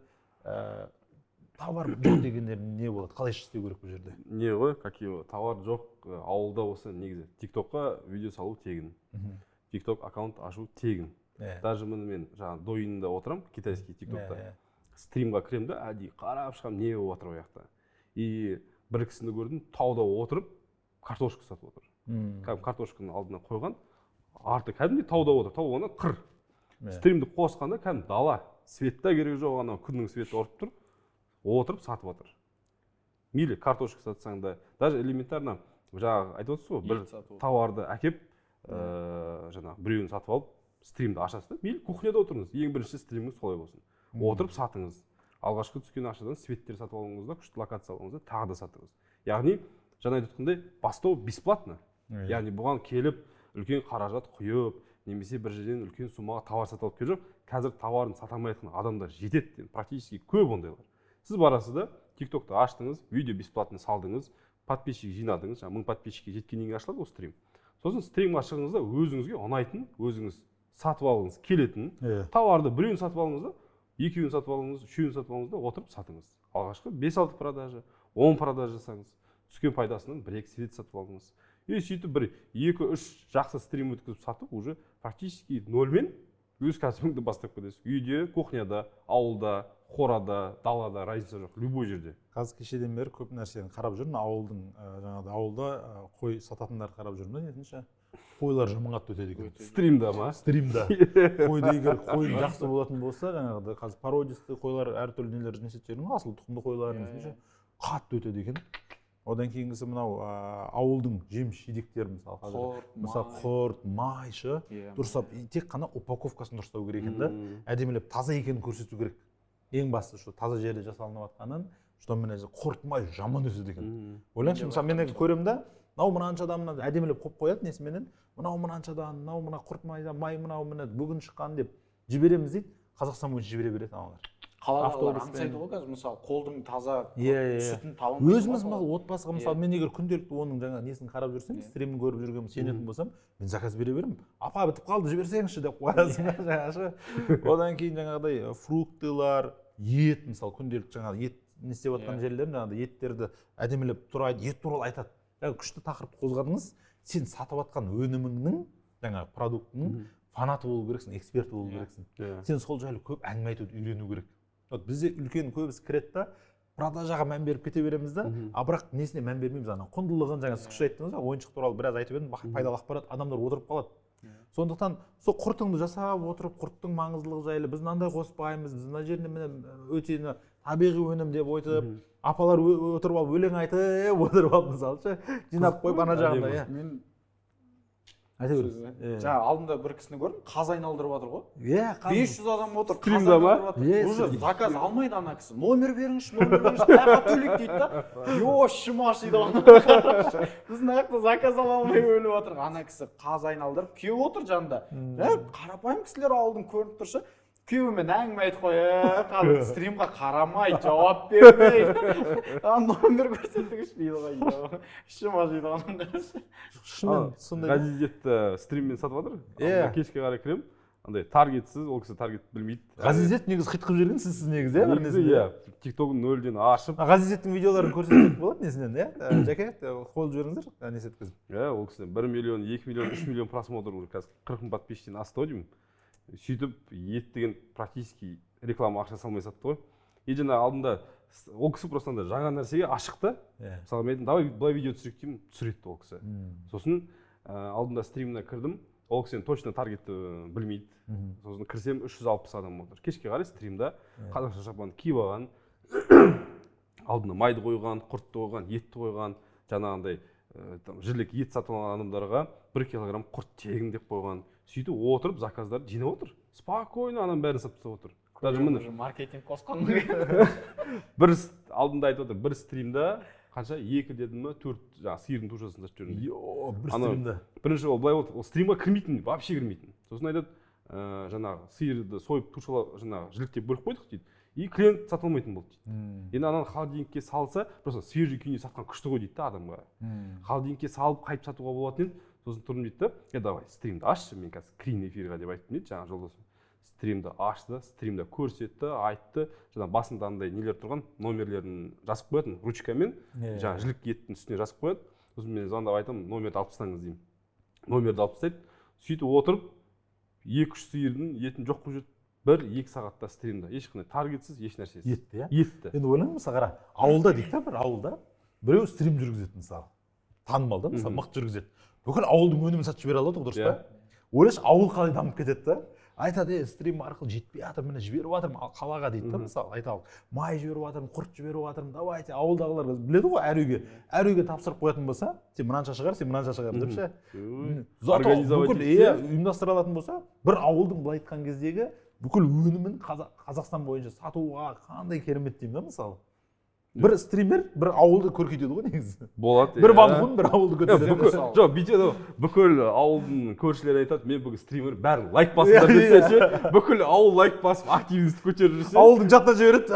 Товар жоқ дегендер не болады? Қалай істеу керек бұл жерде? Не ғой, какие товар жоқ, ауылда осы негізі тиктокқа видео салу тегін, тикток аккаунт ашу тегін. Даже мен жаңағы дойында отырамын, китайский тиктокта, стримға кіремін да, әдейі қарап шығамын, не болып жатыр ол жақта. И бір кісіні көрдім, тауда отырып картошка сатып отыр. Картошканы алдына қойған, арты кәдімгідей тауда отыр, тау оны қыр. Стримді қосқанда кәдімгі дала, светта керек жоқ, ана күннің светі ұрып тұр, отырып сатып отыр. Мейлі картошка сатсаң да, даже элементарно жаңағы айтып отырсыз ғой, бір товарды әкеп, жаңағы біреуін сатып алып, стримді ашасыз да, мейлі кухняда отырыңыз, ең бірінші стриміңіз солай болсын. Отырып сатыңыз. Алғашқы түскен ақшадан светтер сатып алыңыз да, күшті локация алыңыз да, тағы да сатыңыз. Яғни жаңа айтқандай бастау бесплатно. Яғни бұған келіп үлкен қаражат құйып, немесе бір жерден үлкен суммаға товар сатып алып келіп, қазір товарын сата алмайтын адамдар жетеді, практически көп ондайлар. Сіз барасыз да, тиктокты аштыңыз, видео бесплатно салдыңыз, подписчик жинадыңыз, 1000 подписчикке жеткеннен кейін ашылады ол стрим. Сосын стримға шығыңыз да, өзіңізге ұнайтын, өзіңіз сатып алыңыз келетін товарды біреуін сатып алыңыз да, екеуін сатып алыңыз, үшеуін сатып алыңыз да, отырып сатыңыз. Алғашқы 5-6 продажа, 10 продажа жасаңыз, түскен пайдасынан 1-2 свет сатып алыңыз. И сөйтіп бір 2-3 жақсы стрим өткізіп сатып, уже практически нольмен өз кәсібіңді бастап кетесіз. Үйде, кухняда, ауылда, қорада, далада, разница жоқ, любой жерде. Қазір кешеден бері көп нәрсені қарап жүрмін, ауылда қой сататындарды қарап жүрмін, нетінші қойлар жаманғатты өтеді екен. Стримда ма? Стримда. Қойды егер қойын жақсы болатын болса, жаңағыда қазір пародисті қойлар әртүрлі нелер жинесет жердің, асыл тұқымды қойлар қатты өтеді екен. Одан кейінгісі мынау ауылдың жеміс жидектері, мысалы қазір, мысалы құрт, майшы, дұрыстап тек қана упаковкасын дұрыстау керек екен да, әдемілеп таза екенін көрсету керек. Ең бастысы що таза жерде жасалынып жатқанын, что міне құрт май жаман өседі екен. Ойлаңызшы, мысалы мен көремін да, мынау мынаншадан әдемілеп қойып қояды несіменен, мынау мынаншадан, мынау мына құрт майдан, май мынау міне бүгін шыққан деп жібереміз дейді, Қазақстан бойынша жібере береді аналар. Қалалар аңсайды ғой қазір, мысалы қолдың таза сүтін табылмайды. Өзіміз мысалы отбасыға, мысалы мен егер күнделікті оның жаңа несін қарап жүрсем, стримін көріп жүргенім сенетін болсам, мен заказ бере беремін. Апа бітіп қалды, жіберсеңізші деп қоясың жаңағы. Одан кейін жаңағыдай фруктылар, ет, мысалы күнделікті жаңағы ет не істеп жатқан жерлерім жаңағыдай еттерді әдемілеп тұрайды, ет туралы айтады. Жаңағы күшті тақырып қозғадыңыз, сен сатып жатқан өніміңнің, жаңағы продуктының фанаты болу керексің, эксперті болу керексің. Сен сол жайлы көп әңгіме айтуды үйрену керек. Бізде үлкен көбісі кіреді да, продажаға мән беріп кете береміз да, а бірақ несіне мән бермейміз, ана құндылығын жаңа сіз айттыңыз, ойыншық туралы біраз айтып едім, пайдалы ақпарат, адамдар отырып қалады. Сондықтан сол құртыңды жасап отырып, құрттың маңыздылығы жайлы біз мынандай қоспаймыз, біз мына жеріне міне өте табиғи өнім деп айтып, апалар отырып алып өлең айтып отырып алып мысалшы, жинап қойып ана жағында. Жаңа алдында бір кісіні көрдім, қаз айналдырып жатыр ғой. 500 адам отыр, қаз айналдырып жатыр. Уже заказ алмайды ана кісі. Номер беріңізші, тағы төлейік дейді да. Шым ашиды ана. Біздің аяқта заказ ала алмай өліп жатыр. Ана кісі қаз айналдырып, күйеуі отыр жанында. Қарапайым кісілер ауылдың көрініп тұршы. Күйеуімен әңгіме айтып қойып, стримға қарамай, жауап бермей. Номер көрсеттіңізші дейді ғой. Шым ашиды ана. Ғазизетті стриммен сатып жатыр. Кешке қарай кірем. Андай таргетсіз, ол кісі таргет білмейді. Ғазизет негізі қитқып жүрген сіз негізі, иә? Тиктогын нөлден ашып. Ғазизеттің видеоларын көрсетсек болады несінен, иә? Жаке, қол жіберіңіздер, несі еткізіп. Иә, ол кісі 1 миллион, 2 миллион, 3 миллион просмотр қазір 40 мың подписчиктен асты деймін. Сөйтіп ет деген практически реклама ақша салмай сатты ғой. И жаңа алдында ол кісі просто жаңа нәрсеге ашықты. Мысалы мен давай былай видео түсірейік деймін, түсіреді ол кісі. Сосын алдында стриміне кірдім, ол кісі точно таргетті білмейді. Сосын кірсем 360 адам отыр. Кешке қарай стримда қазақша шапан киіп алған, алдына майды қойған, құртты қойған, етті қойған, жаңағындай жерлік ет сатып алған адамдарға 1 килограмм құрт тегін деп қойған. Сөйтіп отырып заказдарды жинап отыр. Спокойно анан бәрін сатып отыр. Даже маркетинг қосқан. Бір алдында айтып отыр, бір стримда қанша 2 дедім ба 4 жаңағы сиырдың тушасын сатып жүрмін. бір стримда. Бірінші ол былай болды, ол стримға кірмейтін, вообще кірмейтін. Сосын айтады, жаңағы сиырды сойып тушалап жаңағы жіліктеп бөліп қойдық дейді. И клиент сата алмайтын болды дейді. Енді ананы холодильникке салса, просто свежий күйінде сатқан күшті ғой дейді да адамға. Холодильникке салып қайтып сатуға болатын еді. Сосын тұрдым дейді да, давай стримді ашшы, мен қазір кірейін эфирға деп айттым дейді жаңағы жолдасым. Стримді ашты, стримді көрсетті, айтты, жаңағы басында андай нелер тұрған, номерлерін жазып қоятын ручкамен, жаңағы жілік еттің үстіне жазып қояды. Сосын мен звондап айтамын, номерді алып тастаңыз деймін. Номерді алып тастайды. Сөйтіп отырып 2-3 сиырдың етін жоқ қылып жүрді. 1-2 сағатта стримда ешқандай таргетсіз еш нәрсесіз. Етті, иә? Етті. Енді ойлаңыз, қара, ауылда дейік та, бір ауылда біреу стрим жүргізеді мысалы. Танымал да, мысалы, мықты жүргізеді. Бүкіл ауылдың өнімін сатып жібере алады, дұрыс па? Ойлашы, ауыл қалай дамып кетеді да? Айтады, стрим арқылы жетпей жатыр, міне жіберіп жатырмын қалаға дейді да, мысалы, айталық. Май жіберіп жатырмын, құрт жіберіп жатырмын, давайте ауылдағыларға біледі ғой, әр үйге тапсырып қоятын болса, сен мынанша шығар, сен мынанша шығар деп ше. Бүкіл ұйымдастыра алатын болса, бір ауылдың былай айтқан кездегі бүкіл өнімін Қазақстан бойынша сатуға қандай керемет деймін да, мысалы. Бір стример бір ауылды көркейтеді ғой негізі. Болады. Бір ванхун бір ауылды көтереді. Жоқ, бүйтеді, бүкіл ауылдың көршілері айтады, мен бүгін стример, бәрін лайк басыңдар десе ше, бүкіл ауыл лайк басып активность көтеріп жүрсе. Ауылдың жаттап жібереді.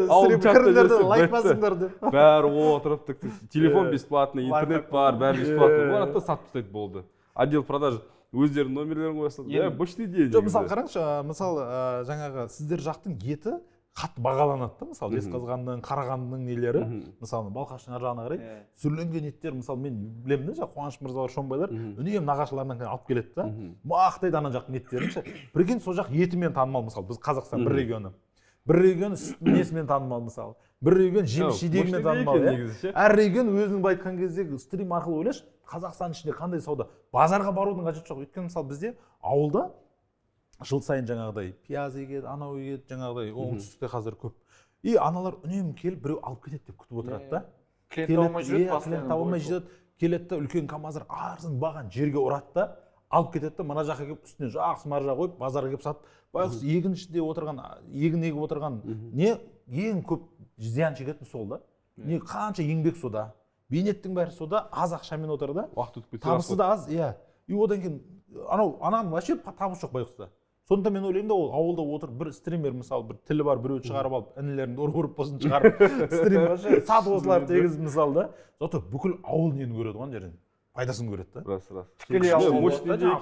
Ауылдың жаттап жіберсе, лайк басыңдар деп. Бәрі отырып, телефон бесплатный, интернет бар, бәрі бесплатный. Барады да сатып тастайды, болды. Отдел продаж өздерінің номерлерін қоя салды. Почти идея. Жоқ, мысалы қараңызшы, мысалы жаңағы сіздер жақтың еті қатты бағаланады да, мысалы Жезқазғанның, Қарағандының нелері, мысалы Балқаштың ар жағына қарай сүрленген еттер, мысалы мен білемін да, Қуаныш мырзалар, Шонбайлар үнемі нағашыларынан алып келеді да, мақтайды ана жақтың еттерін ше. Прикинь, сол жақ етімен танымал, мысалы біз Қазақстан бір регионы. Бір регион несімен танымал, мысалы. Бір регион жеміс жидегімен танымал. Әр регион өзінің былай айтқан кездегі стрим арқылы ойлашы, Қазақстан ішінде қандай сауда. Базарға барудың қажеті жоқ. Өйткені мысалы бізде ауылда жыл сайын жаңағыдай пияз егеді, анау егеді, жаңағыдай оңтүстікте қазір көп. И аналар үнемі келіп біреу алып кетеді деп күтіп отырады да. Клиент табылмай жүреді, келеді да үлкен КамАЗдар арзан баған жерге ұрады да, алып кетеді да, мына жаққа келіп үстіне жақсы маржа қойып, базарға келіп сатып, байғұс егіншіде отырған, егін егіп отырған не ең көп зиян шегетін сол да. Не қанша еңбек сода, бейнеттің бәрі сода, аз ақшамен отыр да. Уақыт өтіп кетсе, табысы да аз, иә. И одан кейін ананың вообще табыс жоқ байғұста. Сондықтан мен ойлаймын да, ол ауылда отырып бір стример, мысалы, бір тілі бар біреуді шығарып алып, інілерін ұрып болсын шығарып, стрим сат осылар тегіз мысалы да. Зато бүкіл ауыл нені көреді ғой жерден. Пайдасын көреді да. Рас. Тікелей ауыл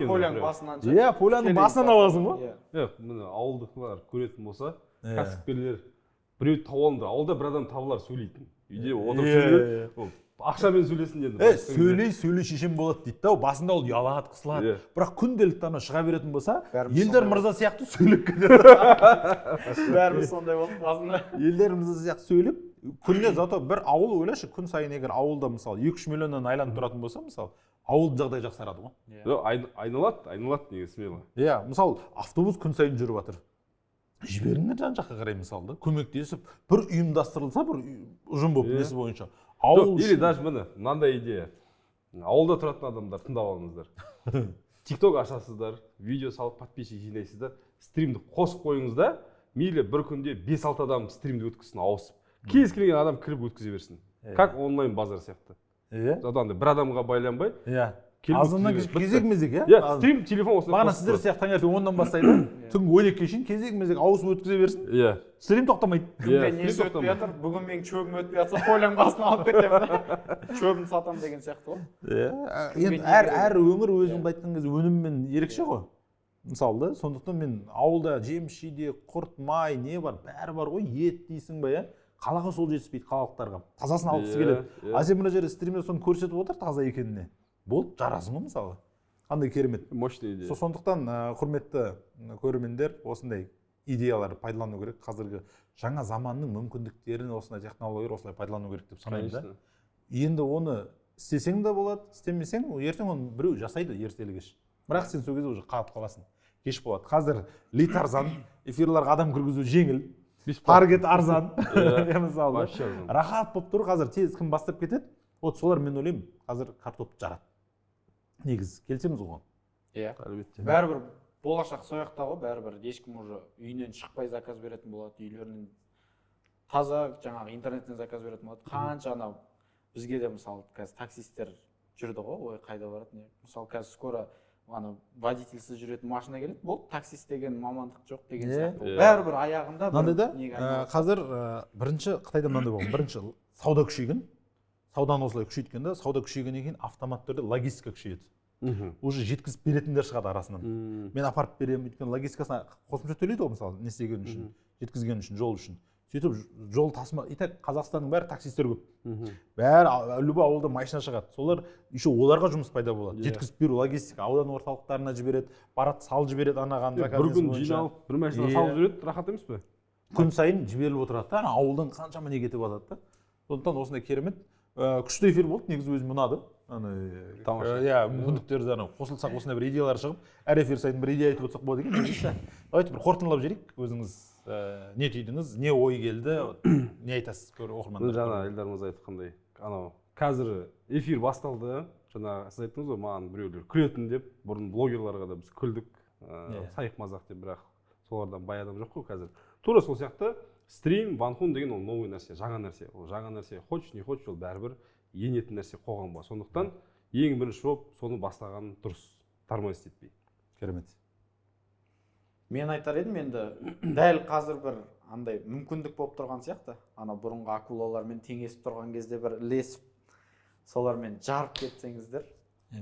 поляның басынан. Иә, поляның басынан аласың ғой. Міне ауылдықлар көретін болса, кәсіпкерлер біреуді тауып алыңдар. Ауылда бір адам табылар сөйлейтін. Үйде отырып сөйлейді. Ақшамен сөйлесін енді. Сөйлей шешем болады дейді да, басында ол ұялады, қысылады. Бірақ күнделікті ана шыға беретін болса, Елдар мырза сияқты сөйлеп кетеді. Бәріміз сондай болды басында. Елдар мырза сияқты сөйлеп, күнде зато бір ауыл ойлашы, күн сайын егер ауылда мысалы 2-3 миллионнан айланып тұратын болса, мысалы, ауылдың жағдайы жақсарады ғой. Айналады неге смело. Иә, мысалы, автобус күн сайын жүріп жатыр. Жіберіңдер жан жаққа қарай мысалы да, көмектесіп, бір ұйымдастырылса, бір ұжым болып несі бойынша. Или даже міне мынандай идея. Ауылда тұратын адамдар тыңдап алыңыздар. TikTok ашасыздар, видео салып подписчик жинайсыздар, стримді қосып қойыңыздар, мейлі бір күнде 5-6 адам стримді өткізсін ауысып. Кез келген адам кіріп өткізе берсін. Как онлайн базар сияқты. Задан бір адамға байланбай. Иә. Азынан кезек-мезек, иә? Иә, стрим телефон осылай. Бағана сіздер сияқты таңертең 10-дан бастайды, түнгі 12-ге шейін кезек-мезек ауысып өткізе берсін. Иә. Стрим тоқтамайды. Күнде несі өтпей жатыр, бүгін менің шөбім өтпей жатса, поляның басын алып кетемін. Шөбін сатам деген сияқты ғой. Иә. Енді әр өңір өзінің айтқан кезде өніммен ерекше ғой. Мысалы да, сондықтан мен ауылда жеміс-жидек, құрт, май, не бар, бәрі бар ғой, ет дейсің ба, иә? Қалаға сол жетіспейді халықтарға. Тазасын алғысы келеді. А сен мына жерде стримде соны көрсетіп отыр таза екеніне. Болды, жарасың ғой мысалы. Қандай керемет. Мощный идея. Сондықтан құрметті көрермендер, осындай идеяларды пайдалану керек. Қазіргі жаңа заманның мүмкіндіктерін осындай технологиялар осылай пайдалану керек деп санаймын да. Енді оны істесең де болады, істемесең, ертең оны біреу жасайды ертелі кеш. Бірақ сен сол кезде уже қалып қаласың. Кеш болады. Қазір лид арзан, эфирларға адам кіргізу жеңіл, таргет арзан. Мысалы, рахат болып тұр, қазір тез кім бастап кетеді? Вот солар мен ойлаймын, қазір картоп жарады. Негіз, келсеміз оған. Иә, бәрібір болашақ сояқта ғой, бәрібір ешкім уже үйінен шықпай заказ беретін болады, үйлерінен таза жаңағы интернеттен заказ беретін болады. Қанша анау бізге де мысалы қазір таксисттер жүрді ғой, ой қайда барады не. Мысалы қазір скоро ана водительсіз жүретін машина келеді, болды, таксист деген мамандық жоқ деген сияқты. Бәрібір аяғында мынандай да қазір бірінші Қытайда мынандай болған, бірінші сауда күшейген, сауданы осылай күшейткен да, сауда күшейгеннен кейін автоматты түрде логистика күшейеді. Уже жеткізіп беретіндер шығады арасынан. Мен апарып беремін, өйткені логистикасына қосымша төлейді ғой, мысалы, не істеген үшін, жеткізген үшін, жол үшін. Сөйтіп жол тасымал, итак, Қазақстанның бәрі таксистер көп. Бәрі любой ауылда машина шығады. Солар еще оларға жұмыс пайда болады. Жеткізіп беру, логистика, аудан орталықтарына жібереді, барады, салып жібереді анаған заказ бойынша. Бір күн жиналып, бір машина салып жүреді, рахат емес пе? Күн сайын жіберіліп отырады да, ауылдан қаншама не кетіп жатады да. Сондықтан осындай керемет. Күшті эфир болды, негізі өзім ұнады. Иә, мүмкіндіктерді қосылсақ осындай бір идеялар шығып, әр эфир сайын бір идея айтып отырсақ болады екен. Давайте бір қорытындылап жіберейік. Өзіңіз не түйдіңіз, не ой келді, не айтасыз оқырмандар? Жаңа Эльдар мырза айтқандай, анау қазір эфир басталды. Жаңа сіз айттыңыз ғой, маған біреулер күлетін деп, бұрын блогерларға да біз күлдік, сайық мазақ деп, бірақ солардан бай адам жоқ қой қазір. Тура сол сияқты стрим, ванхун деген ол новый нәрсе, жаңа нәрсе. Ол жаңа нәрсе, хочешь не хочешь, ол бәрібір енетін нәрсе қоғамға. Сондықтан ең бірінші болып соны бастаған дұрыс, тармай істетпей. Керемет. Мен айтар едім, енді дәл қазір бір андай мүмкіндік болып тұрған сияқты. Ана бұрынғы акулалармен теңесіп тұрған кезде бір ілесіп, солармен жарып кетсеңіздер,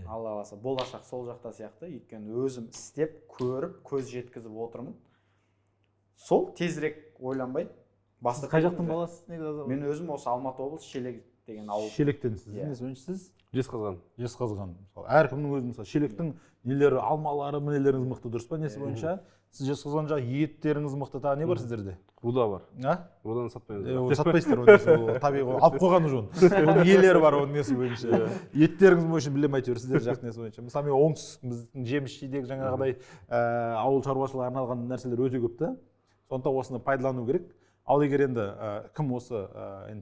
Алла қаласа болашақ сол жақта сияқты. Өйткені өзім істеп, көріп, көз жеткізіп отырмын. Сол тезірек ойланбай. Қай жақтың баласыз негізі? Мен өзім осы Алматы облысы Шелек деген ауыл. Шелектенсіз, сіз? Жезқазған. Жезқазған. Әркімнің өзі мысалы Шелектің нелері, алмалары, мінелеріңіз мықты, дұрыс па? Несі бойынша? Сіз Жезқазған жағы еттеріңіз мықты, тағы не бар сіздерде? Руда бар. Руданы сатпаймыз. Сатпайсыздар, табиғи алып қойғаны жон. Оның иелері бар, оның несі бойынша. Еттеріңіз бойынша білем әйтеуір сіздер жақ несі бойынша. Мысалы мен оңтүстігіміздің жеміс-жидек жаңағыдай ауыл шаруашылығына арналған нәрселер өте көп та. Сондықтан осыны пайдалану керек. Ал егер енді кім осы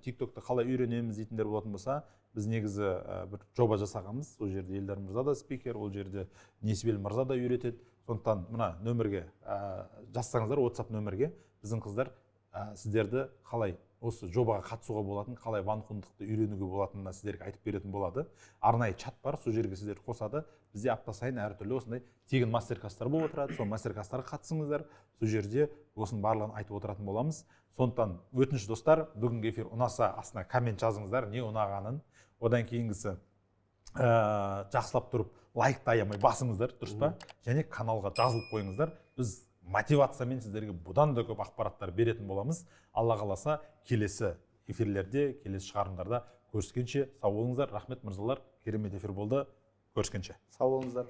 TikTok'та қалай үйренеміз дейтіндер болатын болса, біз негізі бір жоба жасағанбыз. Ол жерде Эльдар мырза да спикер, ол жерде Несібел мырза да үйретеді. Сондықтан мына нөмірге жазсаңыздар, WhatsApp нөмірге біздің қыздар сіздерді қалай осы жобаға қатысуға болатын, қалай ванхундықты үйренуге болатынына сіздерге айтып беретін болады. Арнайы чат бар, сол жерге сіздер қосады. Бізде апта сайын әртүрлі осындай тегін мастер-класстар болып отырады. Сол мастер-класстарға қатысыңыздар. Сол жерде осының барлығын айтып отыратын боламыз. Сондықтан өтініш достар, бүгінгі эфир ұнаса, астына коммент жазыңыздар, не ұнағанын. Одан кейінгісі жақсылап тұрып лайкты аямай басыңыздар, дұрыс па? Және каналға жазылып қойыңыздар. Біз мотивациямен сіздерге бұдан да көп ақпараттар беретін боламыз. Алла қаласа келесі эфирлерде, келесі шығарымдарда көріскенше сау болыңыздар. Рахмет мырзалар, керемет эфир болды. Көріскенше. Сау болыңыздар.